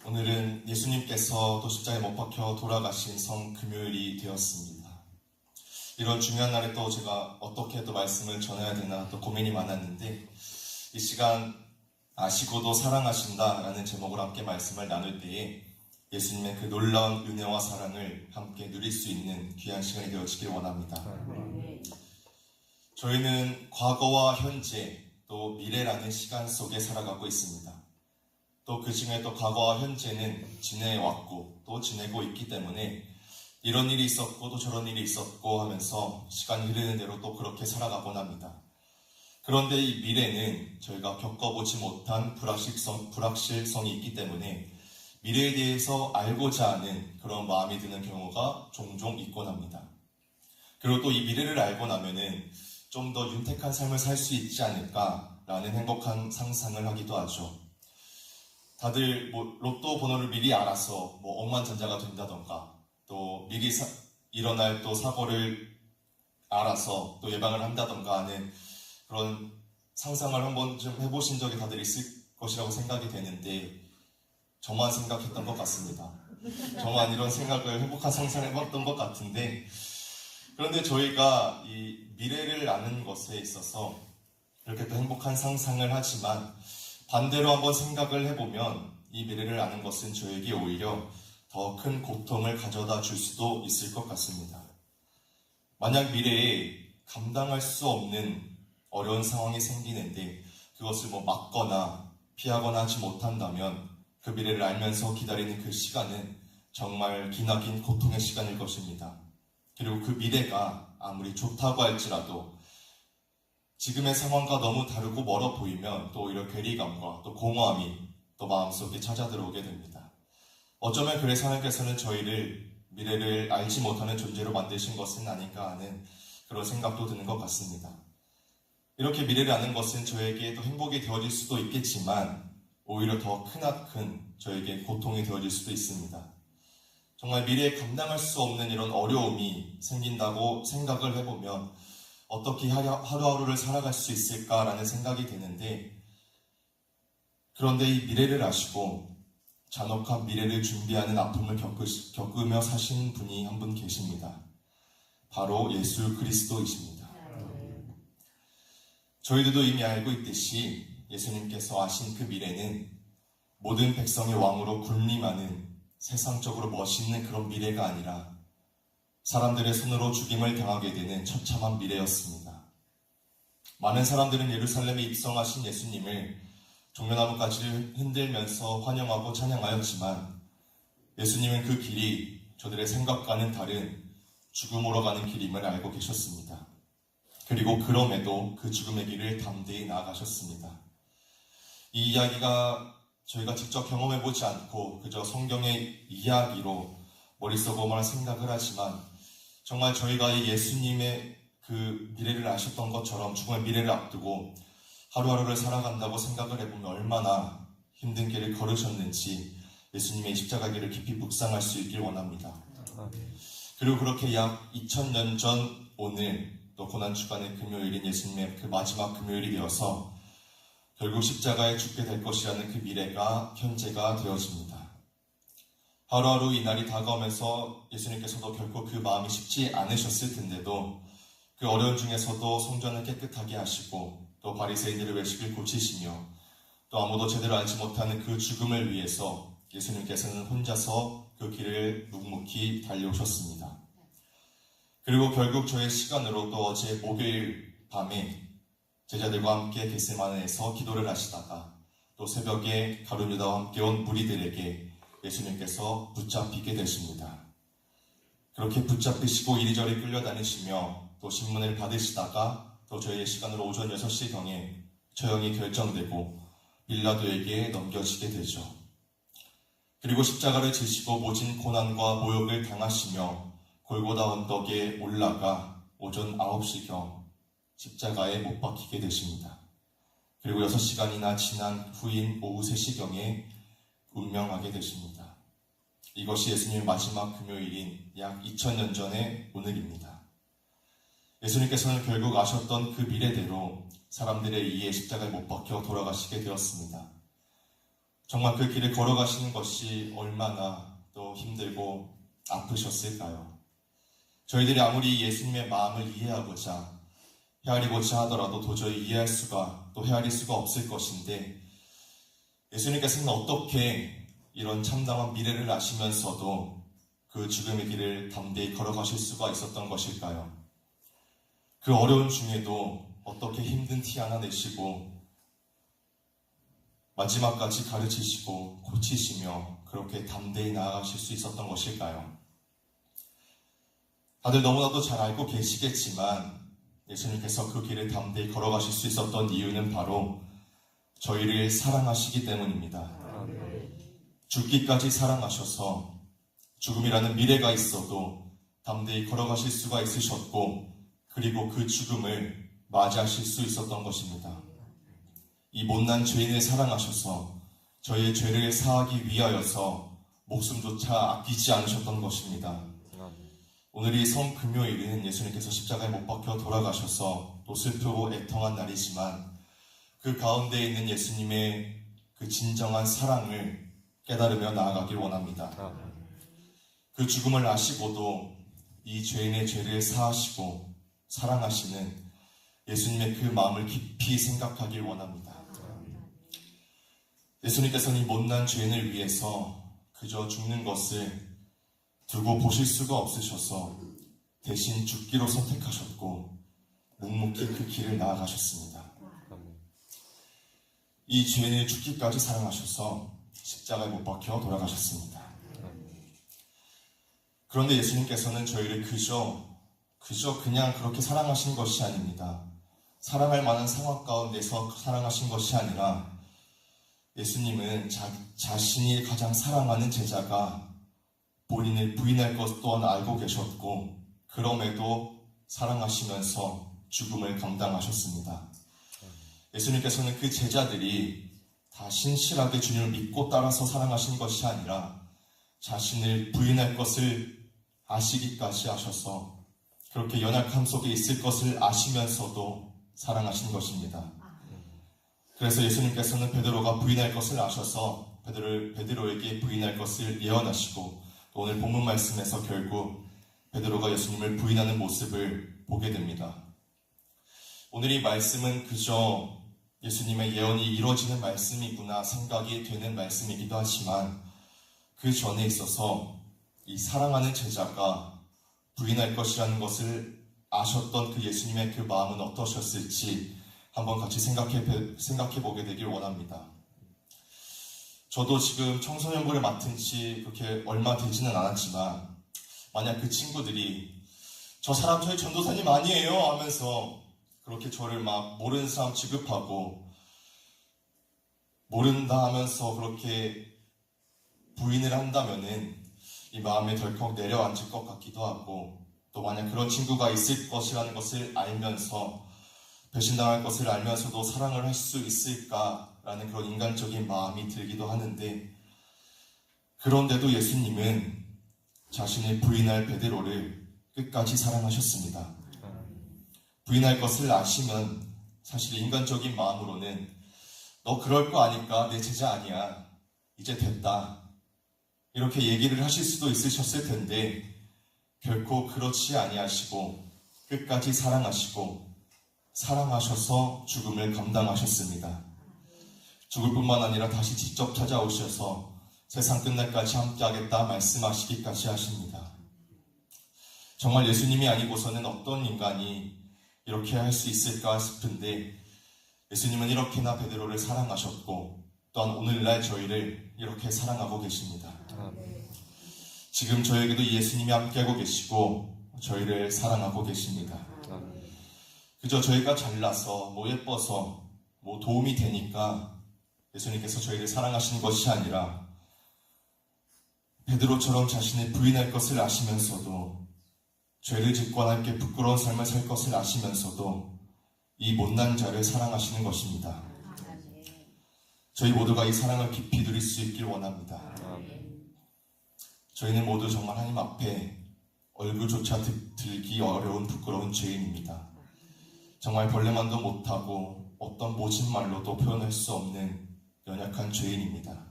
오늘은 예수님께서 또 십자가에 못 박혀 돌아가신 성금요일이 되었습니다. 이런 중요한 날에 또 제가 어떻게 또 말씀을 전해야 되나 또 고민이 많았는데, 이 시간 아시고도 사랑하신다라는 제목으로 함께 말씀을 나눌 때에 예수님의 그 놀라운 은혜와 사랑을 함께 누릴 수 있는 귀한 시간이 되어지길 원합니다. 저희는 과거와 현재 또 미래라는 시간 속에 살아가고 있습니다. 또 그 중에 또 과거와 현재는 지내왔고 또 지내고 있기 때문에 이런 일이 있었고 또 저런 일이 있었고 하면서 시간이 흐르는 대로 또 그렇게 살아가곤 합니다. 그런데 이 미래는 저희가 겪어보지 못한 불확실성이 있기 때문에 미래에 대해서 알고자 하는 그런 마음이 드는 경우가 종종 있곤 합니다. 그리고 또 이 미래를 알고 나면은 좀 더 윤택한 삶을 살 수 있지 않을까라는 행복한 상상을 하기도 하죠. 다들 로또 번호를 미리 알아서 억만장자가 된다던가 또 미리 일어날 또 사고를 알아서 또 예방을 한다던가 하는 그런 상상을 한번 좀 해보신 적이 다들 있을 것이라고 생각이 되는데 저만 생각했던 것 같습니다. 저만 이런 생각을 행복한 상상을 해봤던 것 같은데, 그런데 저희가 이 미래를 아는 것에 있어서 이렇게 또 행복한 상상을 하지만 반대로 한번 생각을 해보면 이 미래를 아는 것은 저에게 오히려 더 큰 고통을 가져다 줄 수도 있을 것 같습니다. 만약 미래에 감당할 수 없는 어려운 상황이 생기는데 그것을 막거나 피하거나 하지 못한다면 그 미래를 알면서 기다리는 그 시간은 정말 기나긴 고통의 시간일 것입니다. 그리고 그 미래가 아무리 좋다고 할지라도 지금의 상황과 너무 다르고 멀어 보이면 또 오히려 괴리감과 또 공허함이 또 마음속에 찾아들어오게 됩니다. 어쩌면 그래서 하나님께서는 저희를 미래를 알지 못하는 존재로 만드신 것은 아닌가 하는 그런 생각도 드는 것 같습니다. 이렇게 미래를 아는 것은 저에게 또 행복이 되어질 수도 있겠지만 오히려 더 크나큰 저에게 고통이 되어질 수도 있습니다. 정말 미래에 감당할 수 없는 이런 어려움이 생긴다고 생각을 해보면 어떻게 하루하루를 살아갈 수 있을까라는 생각이 드는데, 그런데 이 미래를 아시고 잔혹한 미래를 준비하는 아픔을 겪으며 사신 분이 한 분 계십니다. 바로 예수 그리스도이십니다. 저희들도 이미 알고 있듯이 예수님께서 아신 그 미래는 모든 백성의 왕으로 군림하는 세상적으로 멋있는 그런 미래가 아니라 사람들의 손으로 죽임을 당하게 되는 처참한 미래였습니다. 많은 사람들은 예루살렘에 입성하신 예수님을 종려나무가지를 흔들면서 환영하고 찬양하였지만 예수님은 그 길이 저들의 생각과는 다른 죽음으로 가는 길임을 알고 계셨습니다. 그리고 그럼에도 그 죽음의 길을 담대히 나아가셨습니다. 이 이야기가 저희가 직접 경험해보지 않고 그저 성경의 이야기로 머릿속으로만 생각을 하지만 정말 저희가 이 예수님의 그 미래를 아셨던 것처럼 죽음의 미래를 앞두고 하루하루를 살아간다고 생각을 해보면 얼마나 힘든 길을 걸으셨는지 예수님의 십자가 길을 깊이 묵상할 수 있길 원합니다. 그리고 그렇게 약 2000년 전 오늘 또 고난주간의 금요일인 예수님의 그 마지막 금요일이 되어서 결국 십자가에 죽게 될 것이라는 그 미래가 현재가 되어집니다. 하루하루 이 날이 다가오면서 예수님께서도 결코 그 마음이 쉽지 않으셨을 텐데도 그 어려움 중에서도 성전을 깨끗하게 하시고 또 바리새인들의 외식을 고치시며 또 아무도 제대로 알지 못하는 그 죽음을 위해서 예수님께서는 혼자서 그 길을 묵묵히 달려오셨습니다. 그리고 결국 저의 시간으로 또 어제 목요일 밤에 제자들과 함께 겟세마네에서 기도를 하시다가 또 새벽에 가룟 유다와 함께 온 무리들에게 예수님께서 붙잡히게 되십니다. 그렇게 붙잡히시고 이리저리 끌려다니시며 또 신문을 받으시다가 또 저희의 시간으로 오전 6시경에 처형이 결정되고 빌라도에게 넘겨지게 되죠. 그리고 십자가를 지시고 모진 고난과 모욕을 당하시며 골고다 언덕에 올라가 오전 9시경 십자가에 못 박히게 되십니다. 그리고 6시간이나 지난 후인 오후 3시경에 운명하게 되십니다. 이것이 예수님의 마지막 금요일인 약 2000년 전의 오늘입니다. 예수님께서는 결국 아셨던 그 미래대로 사람들에 의해 십자가에 못 박혀 돌아가시게 되었습니다. 정말 그 길을 걸어가시는 것이 얼마나 또 힘들고 아프셨을까요? 저희들이 아무리 예수님의 마음을 이해하고자 헤아리고자 하더라도 도저히 이해할 수가 또 헤아릴 수가 없을 것인데, 예수님께서는 어떻게 이런 참담한 미래를 아시면서도 그 죽음의 길을 담대히 걸어가실 수가 있었던 것일까요? 그 어려운 중에도 어떻게 힘든 티 하나 내시고 마지막까지 가르치시고 고치시며 그렇게 담대히 나아가실 수 있었던 것일까요? 다들 너무나도 잘 알고 계시겠지만 예수님께서 그 길을 담대히 걸어가실 수 있었던 이유는 바로 저희를 사랑하시기 때문입니다. 죽기까지 사랑하셔서 죽음이라는 미래가 있어도 담대히 걸어가실 수가 있으셨고, 그리고 그 죽음을 맞이하실 수 있었던 것입니다. 이 못난 죄인을 사랑하셔서 저희의 죄를 사하기 위하여서 목숨조차 아끼지 않으셨던 것입니다. 오늘이 성금요일은 예수님께서 십자가에 못 박혀 돌아가셔서 또 슬프고 애통한 날이지만, 그 가운데 있는 예수님의 그 진정한 사랑을 깨달으며 나아가길 원합니다. 그 죽음을 아시고도 이 죄인의 죄를 사하시고 사랑하시는 예수님의 그 마음을 깊이 생각하길 원합니다. 예수님께서는 이 못난 죄인을 위해서 그저 죽는 것을 두고 보실 수가 없으셔서 대신 죽기로 선택하셨고 묵묵히 그 길을 나아가셨습니다. 이 죄인을 죽기까지 사랑하셔서 십자가에 못 박혀 돌아가셨습니다. 그런데 예수님께서는 저희를 그저 그냥 그렇게 사랑하신 것이 아닙니다. 사랑할 만한 상황 가운데서 사랑하신 것이 아니라, 예수님은 자신이 가장 사랑하는 제자가 본인을 부인할 것 또한 알고 계셨고, 그럼에도 사랑하시면서 죽음을 감당하셨습니다. 예수님께서는 그 제자들이 다 신실하게 주님을 믿고 따라서 사랑하신 것이 아니라 자신을 부인할 것을 아시기까지 하셔서 그렇게 연약함 속에 있을 것을 아시면서도 사랑하신 것입니다. 그래서 예수님께서는 베드로가 부인할 것을 아셔서 베드로에게 부인할 것을 예언하시고, 오늘 본문 말씀에서 결국 베드로가 예수님을 부인하는 모습을 보게 됩니다. 오늘 이 말씀은 그저 예수님의 예언이 이루어지는 말씀이구나 생각이 되는 말씀이기도 하지만, 그 전에 있어서 이 사랑하는 제자가 부인할 것이라는 것을 아셨던 그 예수님의 그 마음은 어떠셨을지 한번 같이 생각해 보게 되길 원합니다. 저도 지금 청소년부를 맡은 지 그렇게 얼마 되지는 않았지만, 만약 그 친구들이 저 사람 저희 전도사님 아니에요 하면서 그렇게 저를 막 모르는 사람 취급하고 모른다 하면서 그렇게 부인을 한다면은 이 마음에 덜컥 내려앉을 것 같기도 하고, 또 만약 그런 친구가 있을 것이라는 것을 알면서 배신당할 것을 알면서도 사랑을 할 수 있을까라는 그런 인간적인 마음이 들기도 하는데, 그런데도 예수님은 자신을 부인할 베드로를 끝까지 사랑하셨습니다. 부인할 것을 아시면 사실 인간적인 마음으로는 너 그럴 거 아니까 내 제자 아니야, 이제 됐다, 이렇게 얘기를 하실 수도 있으셨을 텐데 결코 그렇지 아니하시고 끝까지 사랑하시고 사랑하셔서 죽음을 감당하셨습니다. 죽을 뿐만 아니라 다시 직접 찾아오셔서 세상 끝날까지 함께하겠다 말씀하시기까지 하십니다. 정말 예수님이 아니고서는 어떤 인간이 이렇게 할 수 있을까 싶은데, 예수님은 이렇게나 베드로를 사랑하셨고 또한 오늘날 저희를 이렇게 사랑하고 계십니다. 지금 저에게도 예수님이 함께하고 계시고 저희를 사랑하고 계십니다. 그저 저희가 잘나서 예뻐서 도움이 되니까 예수님께서 저희를 사랑하시는 것이 아니라, 베드로처럼 자신을 부인할 것을 아시면서도 죄를 짓거나 함께 부끄러운 삶을 살 것을 아시면서도 이 못난 자를 사랑하시는 것입니다. 저희 모두가 이 사랑을 깊이 누릴 수 있길 원합니다. 저희는 모두 정말 하나님 앞에 얼굴조차 들기 어려운 부끄러운 죄인입니다. 정말 벌레만도 못하고 어떤 모진 말로도 표현할 수 없는 연약한 죄인입니다.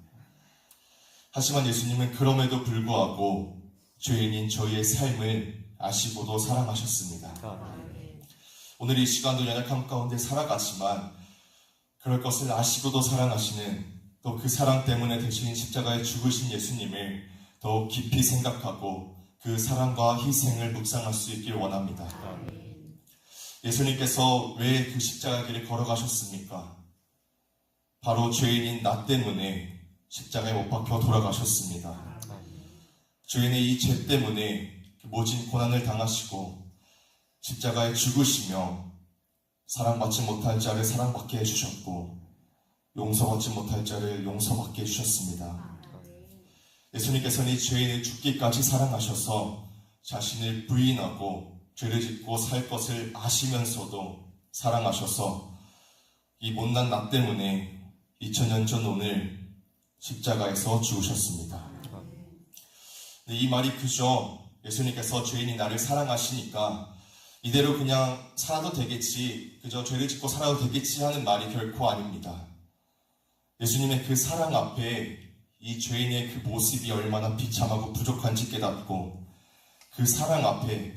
하지만 예수님은 그럼에도 불구하고 죄인인 저희의 삶을 아시고도 사랑하셨습니다. 오늘 이 시간도 연약함 가운데 살아가지만 그럴 것을 아시고도 사랑하시는, 또 그 사랑 때문에 대신 십자가에 죽으신 예수님을 더욱 깊이 생각하고 그 사랑과 희생을 묵상할 수 있길 원합니다. 예수님께서 왜 그 십자가 길을 걸어가셨습니까? 바로 죄인인 나 때문에 십자가에 못 박혀 돌아가셨습니다. 죄인의 이 죄 때문에 모진 고난을 당하시고 십자가에 죽으시며 사랑받지 못할 자를 사랑받게 해주셨고 용서받지 못할 자를 용서받게 해주셨습니다. 예수님께서는 이 죄인을 죽기까지 사랑하셔서 자신을 부인하고 죄를 짓고 살 것을 아시면서도 사랑하셔서 이 못난 나 때문에 2000년 전 오늘 십자가에서 죽으셨습니다. 이 말이 그저 예수님께서 죄인이 나를 사랑하시니까 이대로 그냥 살아도 되겠지, 그저 죄를 짓고 살아도 되겠지 하는 말이 결코 아닙니다. 예수님의 그 사랑 앞에 이 죄인의 그 모습이 얼마나 비참하고 부족한지 깨닫고 그 사랑 앞에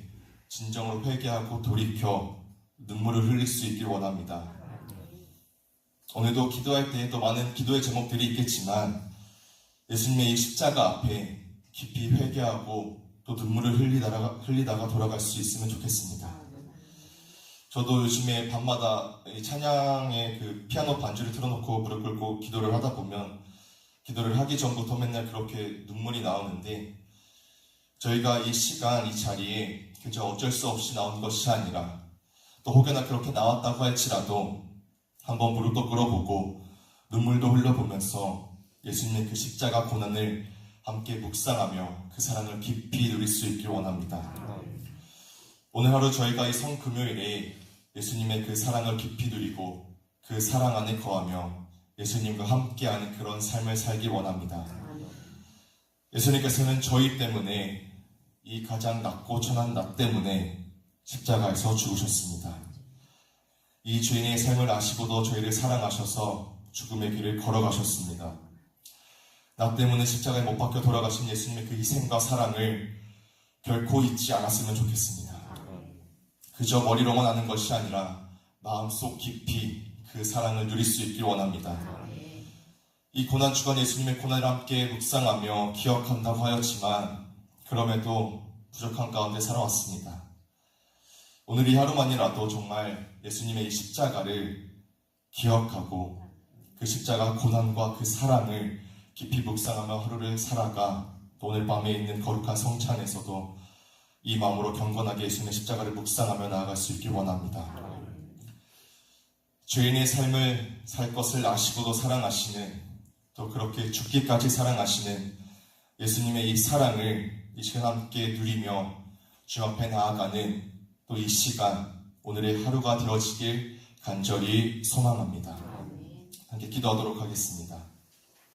진정으로 회개하고 돌이켜 눈물을 흘릴 수 있길 원합니다. 오늘도 기도할 때에도 많은 기도의 제목들이 있겠지만 예수님의 이 십자가 앞에 깊이 회개하고 또 눈물을 흘리다가 돌아갈 수 있으면 좋겠습니다. 저도 요즘에 밤마다 이 찬양의 그 피아노 반주를 틀어놓고 무릎 꿇고 기도를 하다 보면 기도를 하기 전부터 맨날 그렇게 눈물이 나오는데, 저희가 이 시간, 이 자리에 그저 어쩔 수 없이 나온 것이 아니라 또 혹여나 그렇게 나왔다고 할지라도 한번 무릎도 꿇어보고 눈물도 흘려보면서 예수님의 그 십자가 고난을 함께 묵상하며 그 사랑을 깊이 누릴 수 있길 원합니다. 오늘 하루 저희가 이 성금요일에 예수님의 그 사랑을 깊이 누리고 그 사랑 안에 거하며 예수님과 함께하는 그런 삶을 살길 원합니다. 예수님께서는 저희 때문에, 이 가장 낮고 천한 나 때문에 십자가에서 죽으셨습니다. 이 죄인의 삶을 아시고도 저희를 사랑하셔서 죽음의 길을 걸어가셨습니다. 나 때문에 십자가에 못 박혀 돌아가신 예수님의 그 희생과 사랑을 결코 잊지 않았으면 좋겠습니다. 그저 머리로만 아는 것이 아니라 마음속 깊이 그 사랑을 누릴 수 있길 원합니다. 이 고난주간 예수님의 고난을 함께 묵상하며 기억한다고 하였지만 그럼에도 부족한 가운데 살아왔습니다. 오늘 이 하루만이라도 정말 예수님의 이 십자가를 기억하고 그 십자가 고난과 그 사랑을 깊이 묵상하며 하루를 살아가 또 오늘 밤에 있는 거룩한 성찬에서도 이 마음으로 경건하게 예수님의 십자가를 묵상하며 나아갈 수 있길 원합니다. 죄인의 삶을 살 것을 아시고도 사랑하시는, 또 그렇게 죽기까지 사랑하시는 예수님의 이 사랑을 이 시간 함께 누리며 주 앞에 나아가는 또 이 시간, 오늘의 하루가 되어지길 간절히 소망합니다. 함께 기도하도록 하겠습니다.